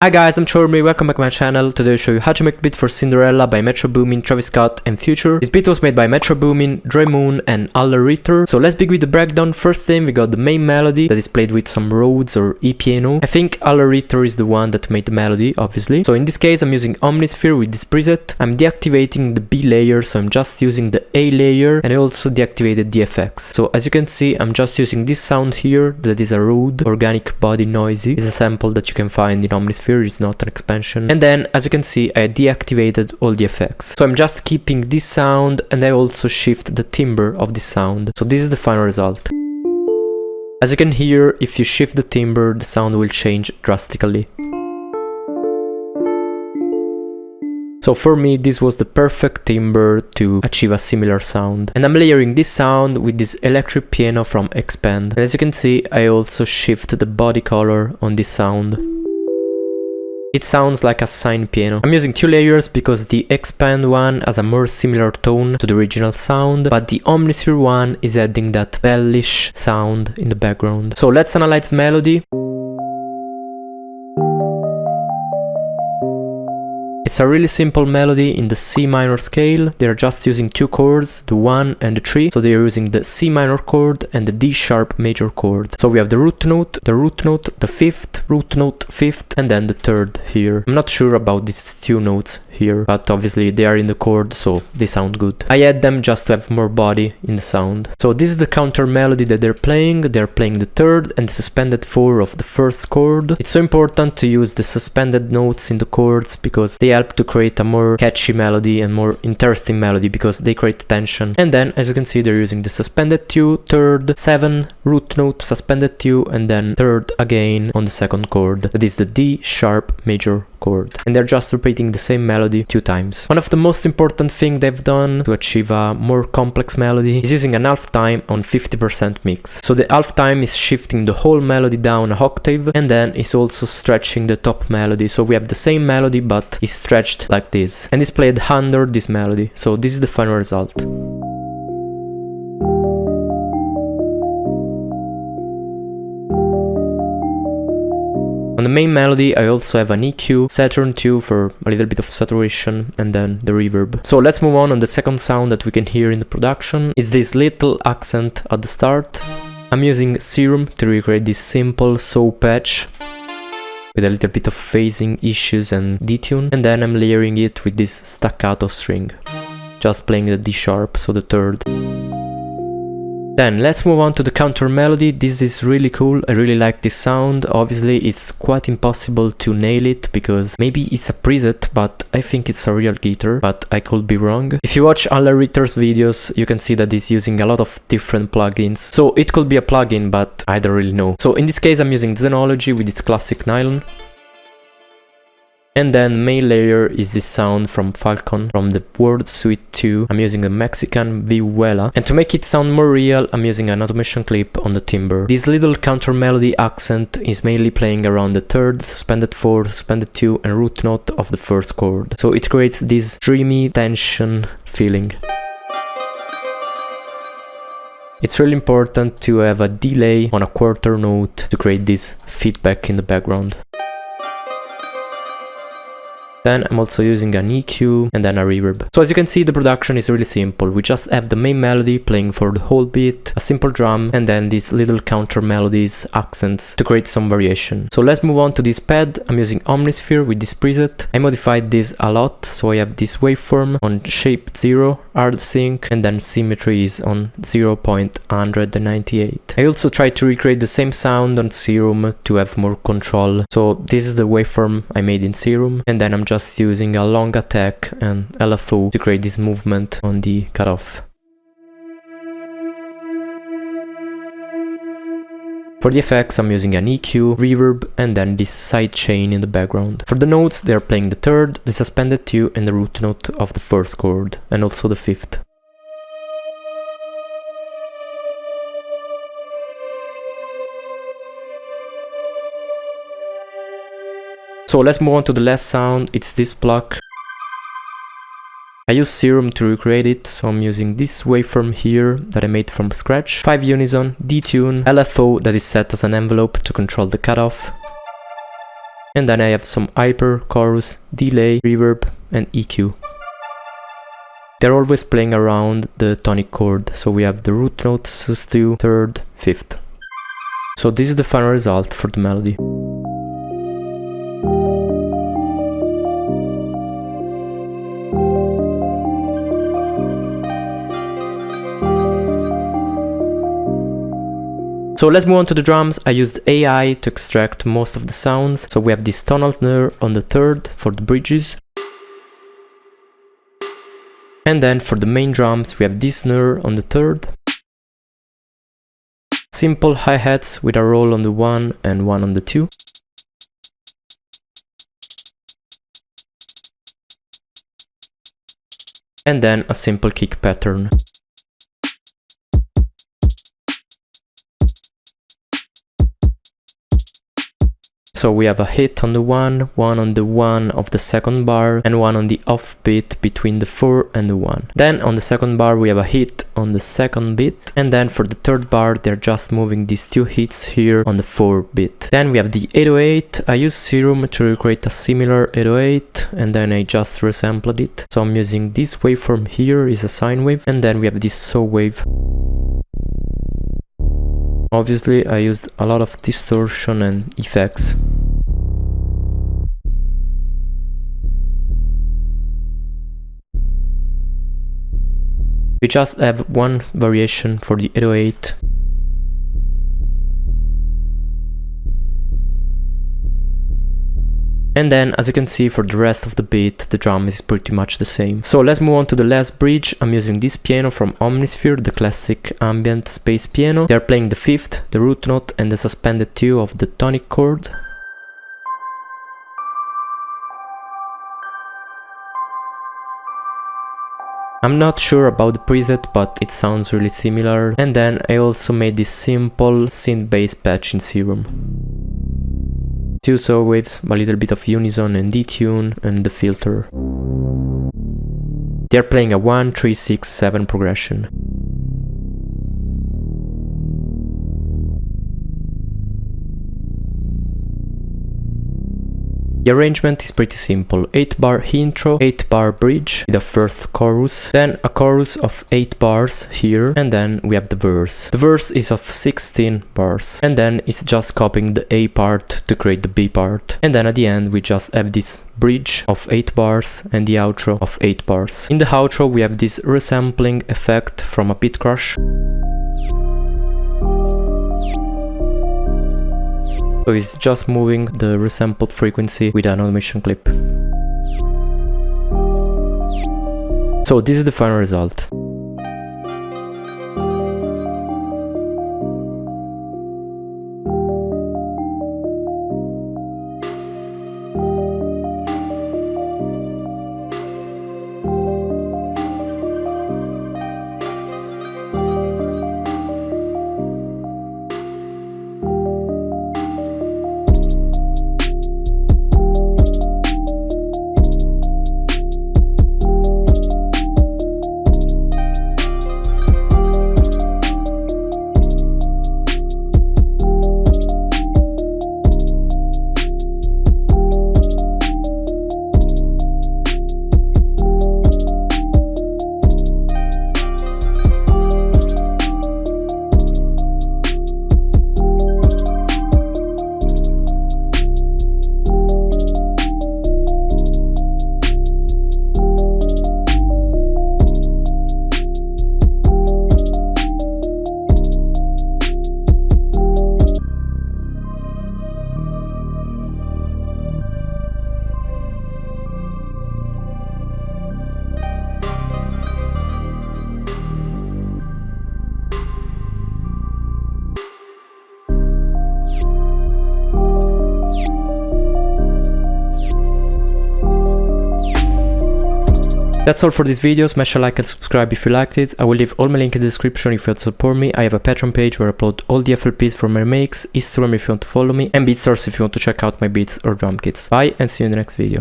Hi guys, I'm Chormy, welcome back to my channel. Today I'll show you how to make a beat for Cinderella by MetroBoomin, Travis Scott and Future. This beat was made by MetroBoomin, Dre Moon and Aller Ritter. So let's begin with the breakdown. First thing, we got the main melody that is played with some Rhodes or E piano. I think Aller Ritter is the one that made the melody, obviously. So in this case, I'm using Omnisphere with this preset. I'm deactivating the B layer, so I'm just using the A layer, and I also deactivated the FX. So as you can see, I'm just using this sound here, that is a Rhode, organic body noisy. It's a sample that you can find in Omnisphere. Is not an expansion. And then as you can see, I deactivated all the effects, so I'm just keeping this sound, and I also shift the timbre of this sound. So this is the final result. As you can hear, if you shift the timbre, the sound will change drastically. So for me, this was the perfect timbre to achieve a similar sound. And I'm layering this sound with this electric piano from Expand. And as you can see, I also shift the body color on this sound. It sounds like a sine piano. I'm using two layers because the Expand one has a more similar tone to the original sound, but the Omnisphere one is adding that bellish sound in the background. So let's analyze the melody. It's a really simple melody in the C minor scale. They're just using two chords, the 1 and the 3. So they're using the C minor chord and the D sharp major chord. So we have the root note, the 5th, root note, 5th, and then the 3rd here. I'm not sure about these two notes here, but obviously they are in the chord, so they sound good. I add them just to have more body in the sound. So this is the counter melody that they're playing. They're playing the 3rd and the suspended 4 of the 1st chord. It's so important to use the suspended notes in the chords because they help to create a more catchy melody and more interesting melody because they create tension. And then as you can see, they're using the suspended 2, 3rd, 7, root note, suspended 2, and then 3rd again on the 2nd chord. That is the D sharp major chord. And they're just repeating the same melody 2 times. One of the most important things they've done to achieve a more complex melody is using an half time on 50% mix. So the half time is shifting the whole melody down an octave, and then it's also stretching the top melody. So we have the same melody but it's stretched like this, and it's played under this melody. So this is the final result. On the main melody, I also have an EQ, Saturn 2 for a little bit of saturation, and then the reverb. So let's move on the second sound that we can hear in the production. Is this little accent at the start. I'm using Serum to recreate this simple saw patch with a little bit of phasing issues and detune, and then I'm layering it with this staccato string, just playing the D sharp, so the 3rd. Then let's move on to the counter melody. This is really cool. I really like this sound. Obviously it's quite impossible to nail it because maybe it's a preset, but I think it's a real guitar, but I could be wrong. If you watch Aller Ritter's videos, you can see that he's using a lot of different plugins. So it could be a plugin, but I don't really know. So in this case, I'm using Xenology with its classic nylon. And then main layer is this sound from Falcon from the World Suite 2. I'm using a Mexican vihuela. And to make it sound more real, I'm using an automation clip on the timbre. This little counter melody accent is mainly playing around the 3rd, suspended 4, suspended 2 and root note of the 1st chord. So it creates this dreamy tension feeling. It's really important to have a delay on a quarter note to create this feedback in the background. Then I'm also using an EQ and then a reverb. So as you can see, the production is really simple. We just have the main melody playing for the whole beat, a simple drum, and then these little counter melodies, accents to create some variation. So let's move on to this pad. I'm using Omnisphere with this preset. I modified this a lot, so I have this waveform on shape 0, hard sync, and then symmetry is on 0.198. I also tried to recreate the same sound on Serum to have more control. So this is the waveform I made in Serum, and then I'm just using a long attack and LFO to create this movement on the cutoff. For the effects, I'm using an EQ, reverb, and then this sidechain in the background. For the notes, they're playing the 3rd, the suspended 2, and the root note of the 1st chord, and also the 5th. So let's move on to the last sound. It's this pluck. I use Serum to recreate it, so I'm using this waveform here that I made from scratch. 5 unison, detune, LFO that is set as an envelope to control the cutoff. And then I have some hyper, chorus, delay, reverb, and EQ. They're always playing around the tonic chord, so we have the root notes, sus2, third, fifth. So this is the final result for the melody. So let's move on to the drums. I used AI to extract most of the sounds. So we have this tonal snare on the third for the bridges. And then for the main drums, we have this snare on the third. Simple hi-hats with a roll on the 1 and 1 on the 2. And then a simple kick pattern. So we have a hit on the 1, 1 on the 1 of the second bar, and 1 on the off beat between the 4 and the 1. Then on the second bar we have a hit on the second beat, and then for the third bar they're just moving these 2 hits here on the 4 beat. Then we have the 808. I used Serum to recreate a similar 808, and then I just resampled it. So I'm using this waveform here, is a sine wave, and then we have this saw wave. Obviously I used a lot of distortion and effects. We just have one variation for the 808. And then, as you can see, for the rest of the beat, the drum is pretty much the same. So let's move on to the last bridge. I'm using this piano from Omnisphere, the classic ambient space piano. They're playing the 5th, the root note, and the suspended 2 of the tonic chord. I'm not sure about the preset, but it sounds really similar. And then I also made this simple synth bass patch in Serum. 2 saw waves, a little bit of unison and detune, and the filter. They're playing a 1, 3, 6, 7 progression. The arrangement is pretty simple: 8 bar intro, 8 bar bridge with a first chorus, then a chorus of 8 bars here, and then we have the verse. The verse is of 16 bars, and then it's just copying the A part to create the B part. And then at the end we just have this bridge of 8 bars and the outro of 8 bars. In the outro we have this resampling effect from a pit crush. So it's just moving the resampled frequency with an automation clip. So this is the final result. That's all for this video. Smash a like and subscribe if you liked it. I will leave all my link in the description if you want to support me. I have a Patreon page where I upload all the FLPs from my remakes, Instagram if you want to follow me, and BeatStars if you want to check out my beats or drum kits. Bye and see you in the next video.